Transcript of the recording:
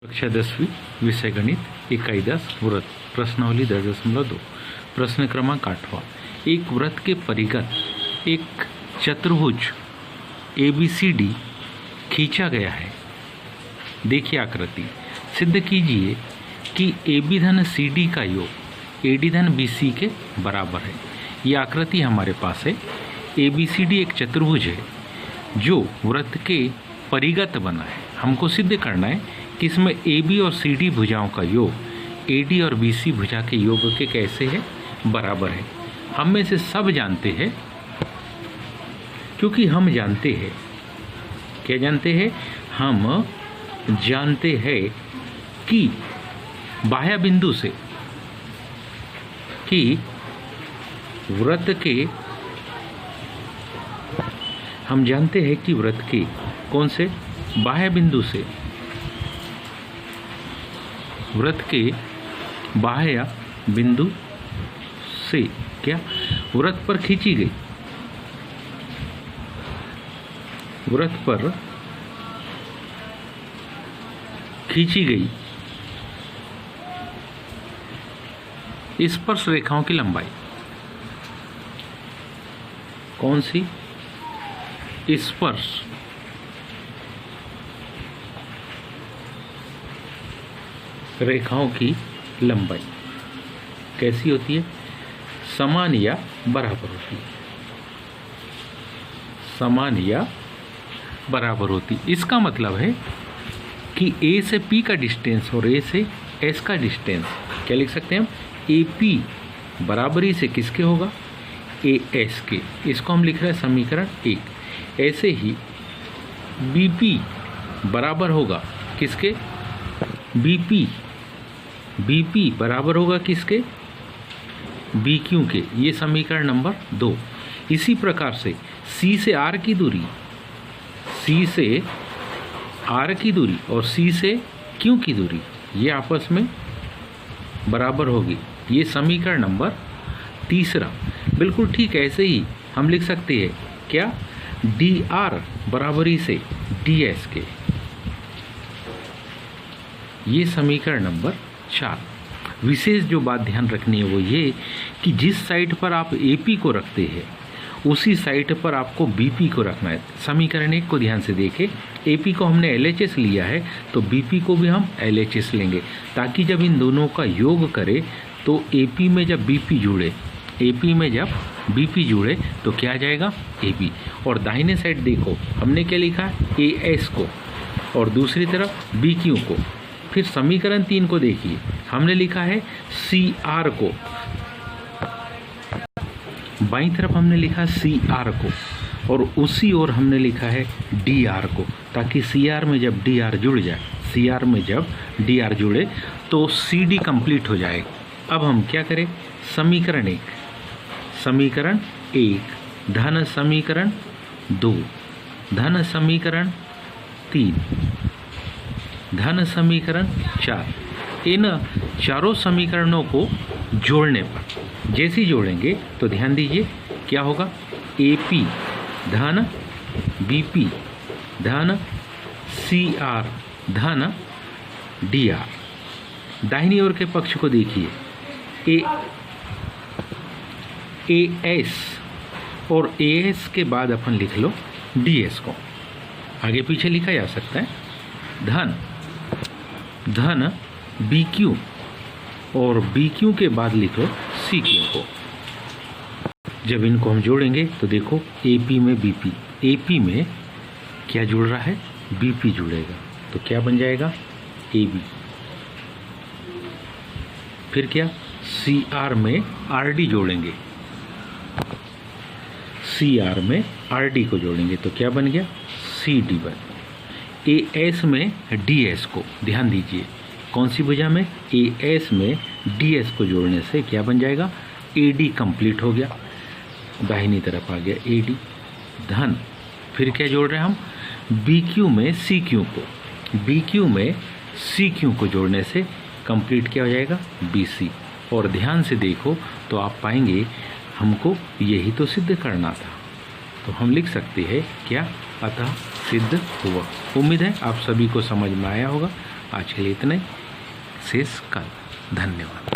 कक्षा 10वीं विषय गणित इकाई 10 व्रत प्रश्नावली 10.2 प्रश्न क्रमांक 8वां। एक व्रत के परिगत एक चतुर्भुज ABCD खींचा गया है। देखिए आकृति। सिद्ध कीजिए कि AB धन CD का योग AD धन BC के बराबर है। ये आकृति हमारे पास है। ABCD एक चतुर्भुज है जो वृत्त के परिगत बना है। हमको सिद्ध करना है कि इसमें AB और CD भुजाओं का योग AD और BC भुजा के योग के कैसे है, बराबर है। हम में से सब जानते हैं, क्योंकि हम जानते हैं, क्या जानते हैं, हम जानते हैं कि बाह्य बिंदु से कि वृत्त के हम जानते हैं कि वृत्त के कौन से बाह्य बिंदु से वृत्त के बाह्य बिंदु से क्या वृत्त पर खींची गई वृत्त पर खींची गई स्पर्श रेखाओं की लंबाई कौन सी स्पर्श रेखाओं की लंबाई कैसी होती है, समान या बराबर होती है, समान या बराबर होती है। इसका मतलब है कि A से P का डिस्टेंस और A से S का डिस्टेंस क्या लिख सकते हैं हम, AP बराबरी से किसके होगा, AS के। इसको हम लिख रहे हैं समीकरण 1। ऐसे ही BP बराबर होगा किसके, BP बराबर होगा किसके, BQ के। ये समीकरण नंबर 2। इसी प्रकार से C से R की दूरी, C से R की दूरी और C से Q की दूरी ये आपस में बराबर होगी। ये समीकरण नंबर 3। बिल्कुल ठीक ऐसे ही हम लिख सकते हैं क्या, DR बराबरी से DS के। ये समीकरण नंबर 4। विशेष जो बात ध्यान रखनी है वो ये कि जिस साइड पर आप AP को रखते हैं उसी साइड पर आपको BP को रखना है। समीकरण 1 को ध्यान से देखें। AP को हमने LHS लिया है तो BP को भी हम LHS लेंगे, ताकि जब इन दोनों का योग करें तो AP में जब BP जुड़े, AP में जब BP जुड़े तो क्या आ जाएगा, AB। और दाहिने साइड देखो हमने क्या लिखा है, AS को और दूसरी तरफ BQ को। फिर समीकरण 3 को देखिए, हमने लिखा है CR को, बाईं तरफ हमने लिखा CR को और उसी ओर हमने लिखा है DR को, ताकि CR में जब DR जुड़ जाए, CR में जब DR जुड़े तो CD कंप्लीट हो जाएगा। अब हम क्या करें, समीकरण 1 धन समीकरण 2 धन समीकरण 3 धन समीकरण 4, इन चारों समीकरणों को जोड़ने पर जैसे जोड़ेंगे तो ध्यान दीजिए क्या होगा, AP धन BP धन CR धन DR। दाहिनी ओर के पक्ष को देखिए, AS और AS के बाद अपन लिख लो DS को, आगे पीछे लिखा जा सकता है। धन BQ और BQ के बाद लिखो CQ को। जब इनको हम जोड़ेंगे तो देखो AP में BP, AP में क्या जुड़ रहा है, BP जुड़ेगा तो क्या बन जाएगा, AB। फिर क्या, CR में RD जोड़ेंगे, CR में RD को जोड़ेंगे तो क्या बन गया, CD बन। AS में DS को, ध्यान दीजिए कौन सी भुजा में, AS में DS को जोड़ने से क्या बन जाएगा, AD कंप्लीट हो गया, दाहिनी तरफ आ गया AD। धन फिर क्या जोड़ रहे हैं हम, BQ में CQ को, BQ में CQ को जोड़ने से कंप्लीट क्या हो जाएगा, BC। और ध्यान से देखो तो आप पाएंगे हमको यही तो सिद्ध करना था, तो हम लिख सकते हैं क्या, अतः सिद्ध हुआ। उम्मीद है आप सभी को समझ में आया होगा। आज के लिए इतना ही, शेष कल। धन्यवाद।